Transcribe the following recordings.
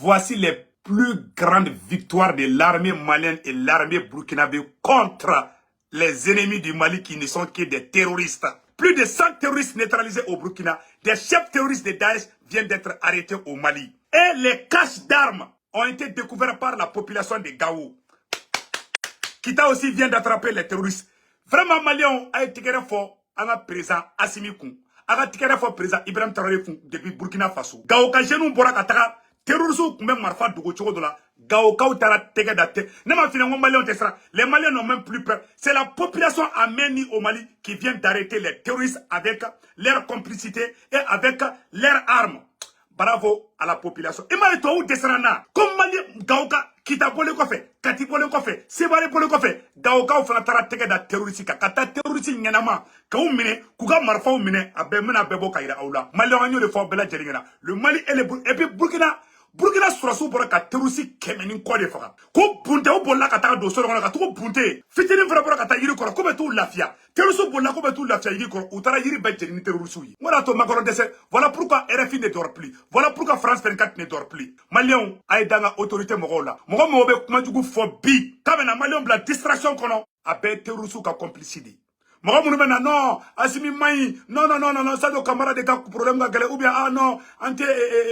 Voici les plus grandes victoires de l'armée malienne et l'armée burkinabé contre les ennemis du Mali qui ne sont que des terroristes. Plus de 100 terroristes neutralisés au Burkina, des chefs terroristes de Daesh viennent d'être arrêtés au Mali. Et les caches d'armes ont été découverts par la population de Gao. Kita aussi vient d'attraper les terroristes. Vraiment, Maliens a été fort à un président Assimi Koun. A été fort président Ibrahim Traoré depuis Burkina Faso. Gao ka jeune bora kataka terroristes même marfa dogo chogo dola. Gao ka utara tege date. Nema finalement Maliens tesra. Les Maliens n'ont même plus peur. C'est la population arménienne au Mali qui vient d'arrêter les terroristes avec leur complicité et avec leurs armes. Bravo à la population. Et moi, toi, où descendant, comme Mali, Gaoka, Kita Pole Kofe, Kati Pole Kofe, Sebare Pole Kofe, Gaoka, ou Fanatara Tega da terroriste, Kata terroriste, Yanama, Kaumine, Kuga Marfa Mine, Abemena Bebo Kaira Aula, Malianio de Fort Bella Jelina, le Mali et puis Burkina Surasu Boraka, terroriste, Kemenin Kodefa. Ko Bunte ou Bola Kata do Sorona, Kato Bunte, Fitinin Frabora Kata Yiriko, comme tout Lafia, terroriste Bola, comme tout Lafia Yiriko, Utara Yiri Benjelini terroriste. Voilà ton Macron Dessert, voilà pourquoi RFI ne dort plus, voilà pourquoi France 24 ne dort plus. Maliens, Aïdanga, autorité Morola, Mohamed Kumadougou Fobi, Kamena Maliens, la distraction qu'on a, avec terroriste ka complicité. Mohamed non, Assimi Maï, non, ça doit camarade de cas problème galé, ou bien, ah non, ante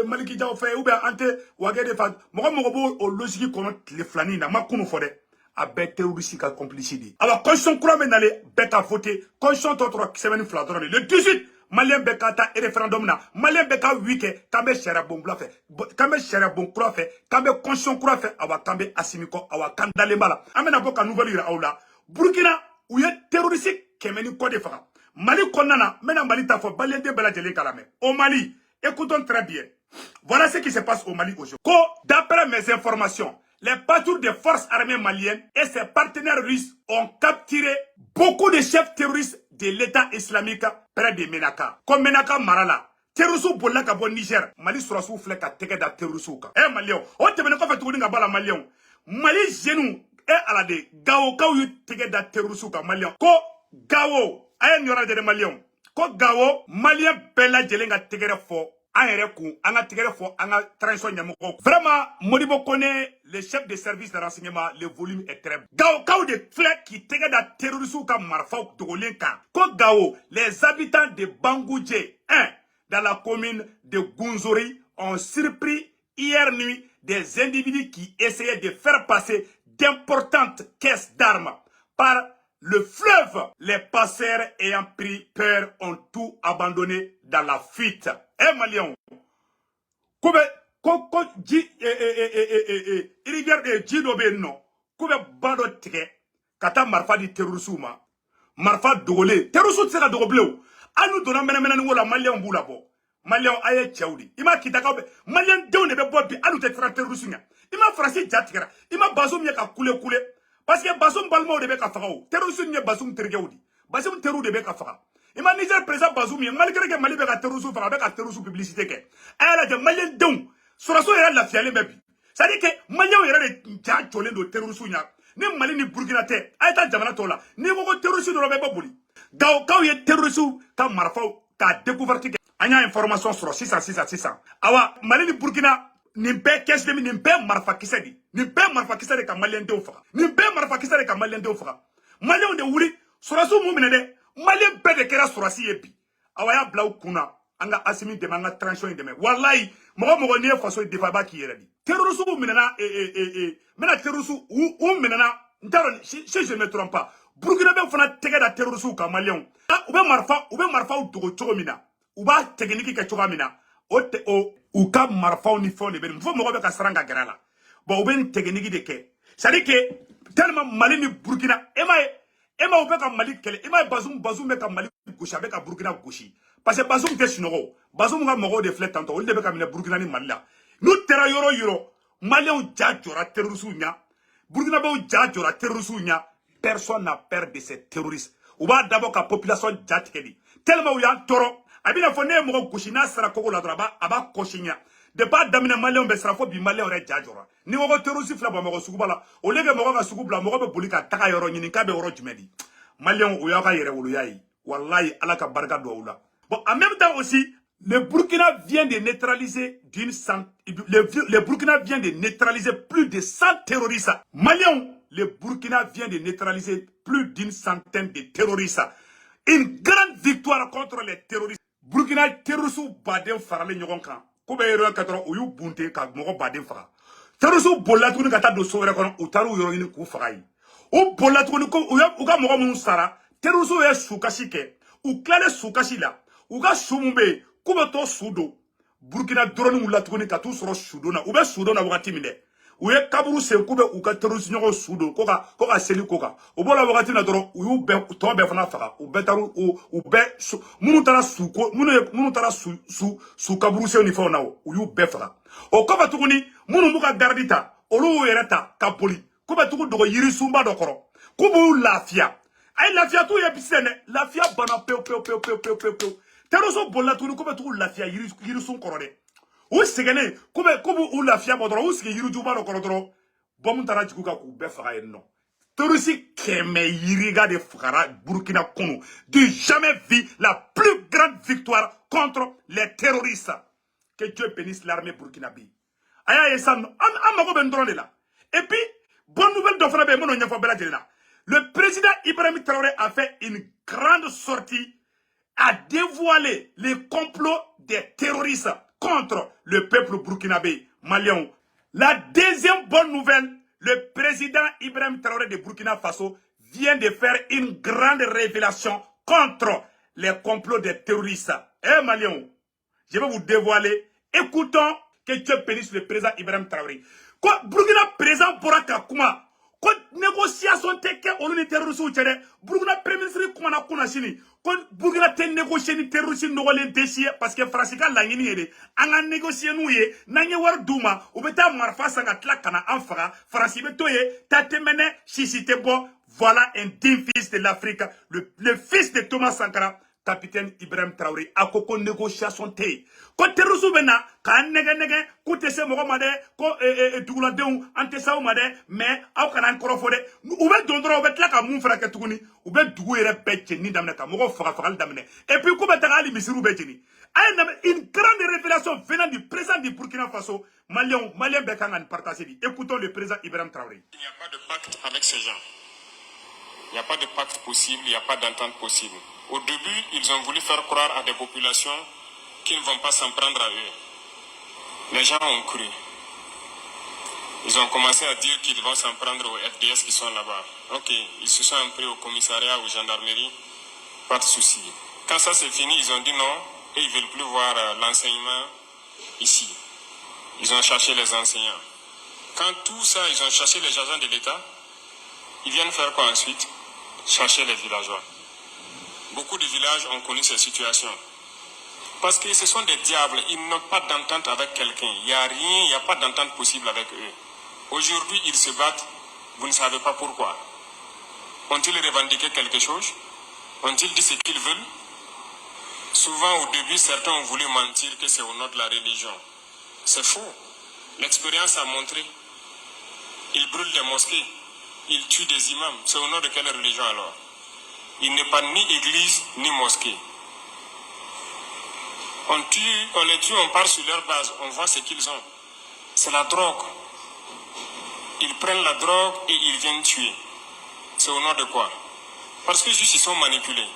Maliki Diao fait, ou bien, ante Wagé de Fad. Mohamed au logique qu'on a les flanines, ma kounou fode. Avec terroriste ka complicité. Alors, constitution croit maintenant les bêtes à voter, constitution d'autres semaine fladron, le 18. Malien Bekata et référendum na Malien Beka wike kambe shara bon bla fait kambe shara bon croix fait kambe conscience croix fait awa kambe asimiko awa kandale mala amena boka nouvelle ira aula Burkina où est terroriste kemeni ko de fa Mali konana mena Mali ta fo balien de bela jeli kalame au Mali écoutons très bien. Voilà ce qui se passe au Mali aujourd'hui. D'après mes informations, les patrouilles des forces armées maliennes et ses partenaires russes ont capturé beaucoup de chefs terroristes de l'État islamique près de Menaka. Comme Menaka Marala. Terroristes pour la bon Niger. Mali sera sous flèche à teke da terroristes. Eh Malien, on te mène pas fait tourner à bala Malien. Mali genou et à la de Gao Kao yu teke da terroristes Malien. Ko Gao, ayen yora de Malien. Ko Gao, Malien bella jelenga teke fo. Vraiment, Modibo connaît le chef de service de renseignement, le volume est très bon. Gao de flèches qui tege da terroristes comme Marfao Togolenka. Ko Gao, les habitants de Bangoudje, dans la commune de Gunzori, ont surpris hier nuit des individus qui essayaient de faire passer d'importantes caisses d'armes par le fleuve. Les passeurs ayant pris peur ont tout abandonné dans la fuite. Eh Maliens, koube rivière de Djidobe non, koube bado tike, kata marfa di terrorisuma, marfa dogole, terrorisou tseka dogobleu, anu dona mena ni wola Maliens boula bo, Maliens aye tchaoudi, ima kitaka obe, Maliens deou nebe bobi, anu te tra terrorisounya, ima frasi jatikera, ima bazoum yeka koule, parce que bazoum balmo debe ka fagao, terrorisou nye bazoum tergeoudi, bazoum terrou debe ka fagao. Ima Niger président Bazoum, malgré que Mali beka terrorisou fera beka terrorisou publicité ke. Elle a dit Malien don, suraso yera la fiale mebi. Ça dit que Malien yera de dja cholen do terrorisou nya. Ni Mali ni Burkina te, aita jamana tola. Ni woko terrorisou do robe boli. Gao ye terrorisou ka marfao ka découvert que anya information sur 600. Awa Mali ni Burkina ni be caisse de ni be marfa kisedi. Ni be marfa kisedi ka Malien de fera. Ni be marfa kisedi ka Malien de fera. Malien de wuri suraso mu minede Malien bede kera surasi yebi. Awaya blau kuna. Anga Assimi de manga transition de me. Wallahi, mogo nie faso de faba ki yeradi. Terrorisou minana mena terrorisou ou minana ndaro si je me trompe pas. Burkina be fana tege da terrorisou ka Malien. Ube marfa ou dogo chogo mina. Uba technique ke chogo mina. O ka marfa ou ni fo ne be. Mfo mogo be ka saranga gerala. Bon ube technique de ke. Ça dit que tellement Mali ni Burkina Ema ou ka Mali kele, ema Bazoum ka Mali gouchi avec ka Burkina gouchi. Parce que Bazoum te sinogo, Bazoum ka mogo de flèche tanto, il debe ka mine Burkina ni Mali la. Nous terra yoro, Mali ou djadjora terrorisou nya, Burkina ou djadjora terrorisou nya, personne n'a peur de ces terroristes. Ou ba d'abord ka population djadkeli. Tellement ou yan toro, abina fone mogo gouchi na sara koko la draba, aba koshinya. De pas damina Malien be sara fo bi Malien ore djadjora. Ni mogo terroriste fla ba mogo sugubala, o lege mogo ka sugubla mogo be bolika taka yoro nyini ka be oro jumedi. Malien ou yaka yere wulu yayi. Wallahi alaka barka do oula. Bon en même temps aussi Le Burkina vient de neutraliser le Burkina vient de neutraliser plus de 100 terroristes. Maliens, le Burkina vient de neutraliser plus d'une centaine de terroristes. Une grande victoire contre les terroristes. Burkina terroristes baden farale ɲɔgɔn kan. Ko bɛ yɔrɔ ka dɔrɔn u y'u bunte ka mɔgɔ baden faga. Terroristes bolila tuguni ka taa don so wɛrɛ kɔnɔ u taara u yɔrɔ ɲini k'u faga yen. U bolila tuguni ko u ka mɔgɔ minnu sara terroristes ye sukasi kɛ. U tilalen sukasi la. U ka su mun bɛ yen k'u bɛ to su don. Burkina drone wulila tuguni ka t'u sɔrɔ su na. U bɛ su na wagati min dɛ. U ye kaburu sen k'u bɛ u ka terroriste ɲɔgɔn su don ko ka seli ko kan. U b'o la wagati na dɔrɔn u y'u bɛɛ tɔn bɛɛ fana faga. U bɛɛ taara u bɛɛ minnu taara su kaburu sen ni fɛnw na u y'u bɛɛ faga. O kɔfɛ tuguni minnu b'u ka garde ta olu y'u yɛrɛ ta ka boli k'u bɛ tugu dogo yirisunba dɔ kɔrɔ k'u b'u lafiya. A ye lafiya t'u ye bisi dɛ lafiya banna pewu pewu pewu pewu pewu pewu. Terroristes bolila tuguni k'u bɛ tugu lafiya yirisun kɔrɔ dɛ. U sɛgɛnnen k'u b'u lafiya bɔ dɔrɔn u sigi yirijuba dɔ kɔrɔ dɔrɔn bɔmu taara jigin u kan k'u bɛɛ faga yen nɔ. Terroriste kɛmɛ yiriga de fagara Burkina kɔnɔ. Du jamais vu la plus grande victoire contre les terroristes. Que Dieu bénisse l'armée burkinabé. Aya ye sa an mago bɛ n dɔrɔn de la. Et puis bonne nouvelle dɔ fana bɛ yen n bɛn'o ɲɛfɔ bɛɛ lajɛlen na. Le président Ibrahim Traoré a fait une grande sortie à dévoiler les complots des terroristes contre le peuple burkinabé malien. La deuxième bonne nouvelle, le président Ibrahim Traoré de Burkina Faso vient de faire une grande révélation contre les complots des terroristes. Eh Maliens, je vais vous dévoiler. Écoutons que Dieu bénisse le président Ibrahim Traoré. Quoi, Burkina président Boraka Kuma. Ko négociation tɛ kɛ olu ni terroristes cɛ dɛ. Burkina premier ministre kumana kunna sini ko Burkina tɛ négocier ni terroristes nɔgɔlen tɛ si ye parce que Faransi ka laɲini ye de an ka négocier n'u ye n'an ye wari d'u ma u bɛ taa marifa san ka tila ka na an faga Faransi bɛ to ye Tatemene sisi tɛ bɔ. Voilà un digne fils de l'Afrique, le fils de Thomas Sankara, capitaine Ibrahim Traoré. A ko négociation tɛ yen ko terroristes bɛ na k'a nɛgɛ k'u tɛ se mɔgɔ ma dɛ ko duguladenw an tɛ se aw ma dɛ mais aw kana an kɔrɔfɔ dɛ u bɛ don dɔrɔn u bɛ tila ka mun fana kɛ tuguni u bɛ dugu yɛrɛ bɛɛ jeni daminɛ ka mɔgɔw fagali daminɛ et puis k'u bɛ taga hali misiriw bɛɛ jeni. A ye une grande révélation venant du président du Burkina Faso. Malien bɛɛ kan ka nin partager di. Écoutons le président Ibrahim Traoré. Il n'y a pas de pacte avec ces gens. Il n'y a pas de pacte possible, il n'y a pas d'entente possible. Au début, ils ont voulu faire croire à des populations qu'ils ne vont pas s'en prendre à eux. Les gens ont cru. Ils ont commencé à dire qu'ils vont s'en prendre aux FDS qui sont là-bas. Ok, ils se sont pris au commissariat, aux gendarmeries, pas de souci. Quand ça c'est fini, ils ont dit non, et ils ne veulent plus voir l'enseignement ici. Ils ont cherché les enseignants. Quand tout ça, ils ont cherché les agents de l'État, ils viennent faire quoi ensuite? Chercher les villageois. Beaucoup de villages ont connu ces situations. Parce que ce sont des diables, ils n'ont pas d'entente avec quelqu'un. Il n'y a rien, il n'y a pas d'entente possible avec eux. Aujourd'hui, ils se battent, vous ne savez pas pourquoi. Ont-ils revendiqué quelque chose? Ont-ils dit ce qu'ils veulent? Souvent, au début, certains ont voulu mentir que c'est au nom de la religion. C'est faux. L'expérience a montré. Ils brûlent des mosquées, ils tuent des imams. C'est au nom de quelle religion alors? Il n'est pas ni église, ni mosquée. On les tue, on part sur leur base, on voit ce qu'ils ont. C'est la drogue. Ils prennent la drogue et ils viennent tuer. C'est au nom de quoi? Parce que juste ils sont manipulés.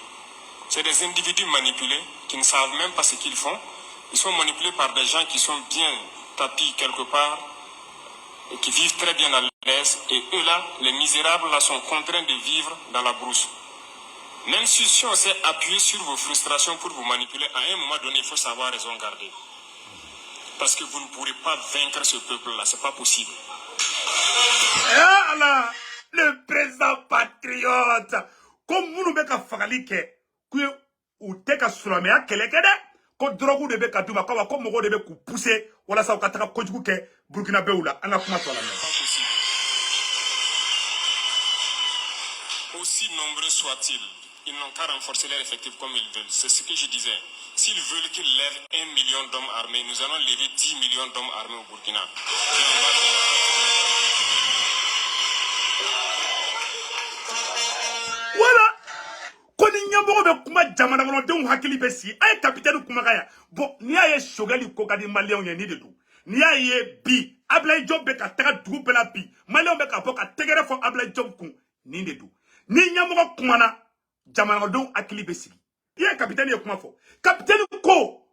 C'est des individus manipulés qui ne savent même pas ce qu'ils font. Ils sont manipulés par des gens qui sont bien tapis quelque part et qui vivent très bien à l'aise. Et eux là, les misérables là, sont contraints de vivre dans la brousse. Même si on s'est appuyé sur vos frustrations pour vous manipuler, à un moment donné, il faut savoir raison garder. Parce que vous ne pourrez pas vaincre ce peuple-là, c'est pas possible. Ah là, le président patriote, comme vous ne pouvez pas que ou te ka sulamaya kɛlɛ kɛ dɛ ko drogue de bɛ ka d'u ma ko mɔgɔw de bɛ k'u pousser walasa u ka taga kojugu kɛ burkinabéw la an ka kuma to a la. Aussi nombreux soient-ils, ils n'ont qu'à renforcer leur effectif comme ils veulent. C'est ce que je disais. S'ils veulent qu'ils lèvent 1 million d'hommes armés, nous allons lever 10 millions d'hommes armés au Burkina. Voilà. Ko ni ɲɛmɔgɔ bɛ kuma jamana kono denw hakili be si ay capitaine kumakaya bon ni ya ye Choguel ko kadi malien ye ni de du ni ya ye bi Ablaye Diop be ka taga dugu bela bi malien be ka bɔ ka tegere fo Ablaye Diop kun ni de du ni ɲɛmɔgɔ kumana jamana denw hakili be sigi ye capitaine ye kuma fɔ capitaine ko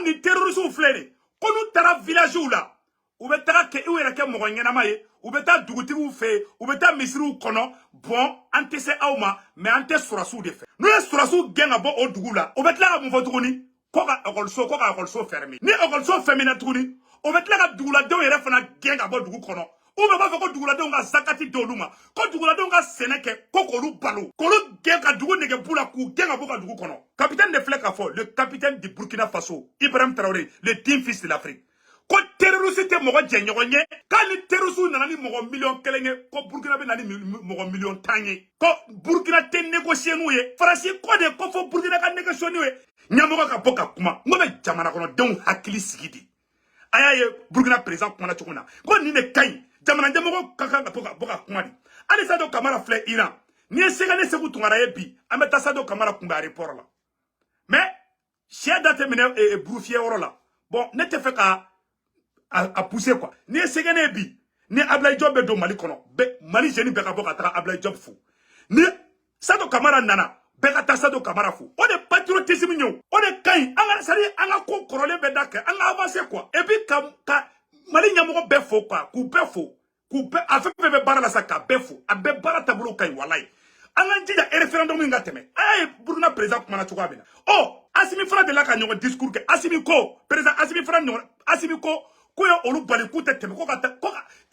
ni terroriste filɛ de ko n'u taara village la u bɛ taga kɛ u yɛrɛ kɛ mɔgɔ ɲɛnama ye u bɛ taa dugutigiw fɛ u bɛ taa misiriw kɔnɔ bon an tɛ se aw ma mais an tɛ surasiw de fɛ n'u ye surasiw gɛn ka bɔ o dugu la u bɛ tila ka mun fɔ tuguni ko ka ekɔliso fermer ni ekɔliso fermer tuguni u bɛ tila ka duguladenw yɛrɛ fana gɛn ka bɔ dugu kɔnɔ u bɛ b'a fɔ ko duguladenw ka zakati di olu ma ko duguladenw ka sɛnɛ kɛ ko k'olu balo k'olu gɛn ka dugu nege b'u la k'u gɛn ka bɔ ka dugu kɔnɔ capitaine de filɛ k'a fɔ le capitaine du Burkina Faso Ibrahim Traoré le digne fils de l'Afrique ko terroriste tɛ mɔgɔ jɛɲɔgɔn ye k'ali terroriste nana ni mɔgɔ miliyɔn 1 ye ko Burkina bɛ na ni mɔgɔ miliyɔn 10 ye ko Burkina tɛ négocier n'u ye Faransi ko de ko fɔ Burkina ka négocier n'u ye ɲɛmɔgɔ ka bɔ ka kuma n ko bɛ jamana kɔnɔdenw hakili sigi de a y'a ye Burkina président kumana cogo min na ko nin de ka ɲi jamana ɲɛmɔgɔ ka kan ka bɔ ka kuma de hali Sado Kamara filɛ Iran n'i ye Sénégal Sékou Tounkara ye bi an bɛ taa Sado Kamara kunbɛ aéroport la mais sɛ da tɛ minɛ burufiyɛ yɔrɔ la bon ne tɛ fɛ ka a pousser quoi ni Sénégal bi ni Ablaye Diop be do Mali kono Mali jeune be ka bɔ ka taga Ablaye Diop fo ni Sado Kamara nana be ka ta Sado Kamara fo o de patriotisme ñew o de kay an ga sari an ga ko korole be dak an ga avancer quoi et puis ka Mali ñamogo be fo quoi ku be fo ku be a fe be bara la sa ka be fo a be bara tablo kay wallahi an ga jija référendum nga teme ay Burkina président kuma na tuko abina oh Assimi Fara de la ka ñogo discours ke Assimi ko président Assimi Fara ñogo Assimi ko ko yo olu bali ku te teme ko ka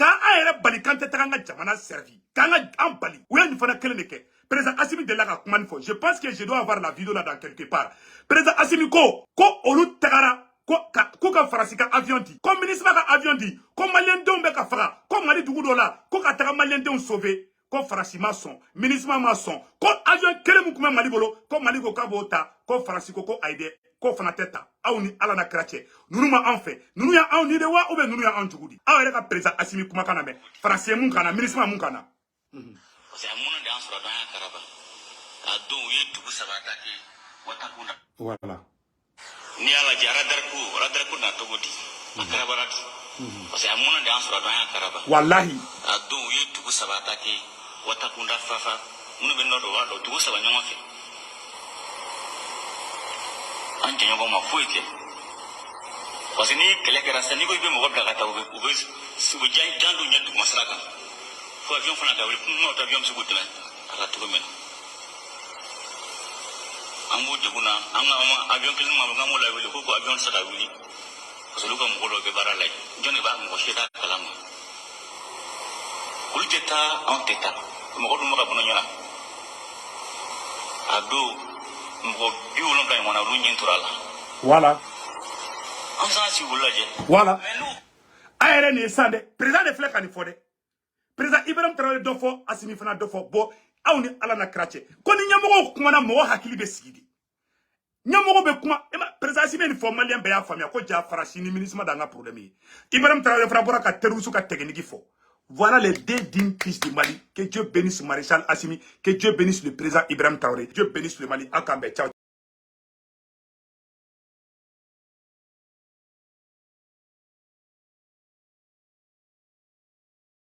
a yɛrɛ bali kan tɛ taga an ka jamana servi k'an ka an bali u ye nin fana kelen de kɛ président Assimi de la ka kuma nin fɔ je pense que je dois avoir la vidéo là dans quelque part président Assimi ko olu tagara ko ka Faransi ka avion di ko ministre ka avion di ko malien denw bɛ ka faga ko Mali dugu dɔ la ko ka taga malien denw sauver ko Faransi ma sɔn ministre ma sɔn ko avion kelen mun kun bɛ Mali bolo ko Mali ko k'a b'o ta ko Faransi ko ayi dɛ ko fana tɛ ta aw ni Ala na kira cɛ nunu ma an fɛ nunu ya anw ni de wa ou bien nunu ya anw jugu di aw yɛrɛ ka président Assimi kumakan na mɛn Faransi mun kana ministre mun kana parce que mun de an sɔrɔ dɔn an karaba ka don u ye dugu saba attaqué Wataku na voilà ni ala jɛ radarku na togo di a karabara di parce que mun de an sɔrɔ dɔn an karaba wallahi ka don u ye dugu saba attaqué Wataku na fafa minnu bɛ nɔ dɔ b'a dɔn dugu saba ɲɔgɔn fɛ an jɛɲɔgɔn ma foyi kɛ parce que ni kɛlɛ kɛra sisan n'i ko i bɛ mɔgɔ bila ka taa u bɛ jan don ɲɛ duguma sira kan fo avion fana ka wuli n'o tɛ avion bɛ se k'u dɛmɛ a ka cogo min na an b'o degun na an ka avion kelen ma k'an b'o lawuli ko avion tɛ se ka wuli parce que olu ka mɔgɔ dɔw bɛ baara la yen jɔn de b'a mɔgɔ si t'a kalama olu tɛ taa anw tɛ taa mɔgɔ dun bɛ ka bɔnɔ ɲɔgɔn na a don mɔgɔ 70 ɲɔgɔn na olu ɲɛ tora a la voilà an s'an sigi olu lajɛ voilà a yɛrɛ nin ye san dɛ président de filɛ ka nin fɔ dɛ président Ibrahim Traoré dɔ fɔ Assimi fana dɔ fɔ bon aw ni Ala na kira cɛ ko ni ɲɛmɔgɔw kumana mɔgɔ hakili bɛ sigi de ɲɛmɔgɔ bɛ kuma président Assimi nin fɔ malien bɛɛ y'a faamuya ko ja Faransi ni ministre d'an ka problème ye Ibrahim Traoré fana bɔra ka terroriste ka technique fɔ voilà les deux dignes fils du Mali que Dieu bénisse Maréchal Assimi que Dieu bénisse le président Ibrahim Traoré Dieu bénisse le Mali a kan bɛɛ ciao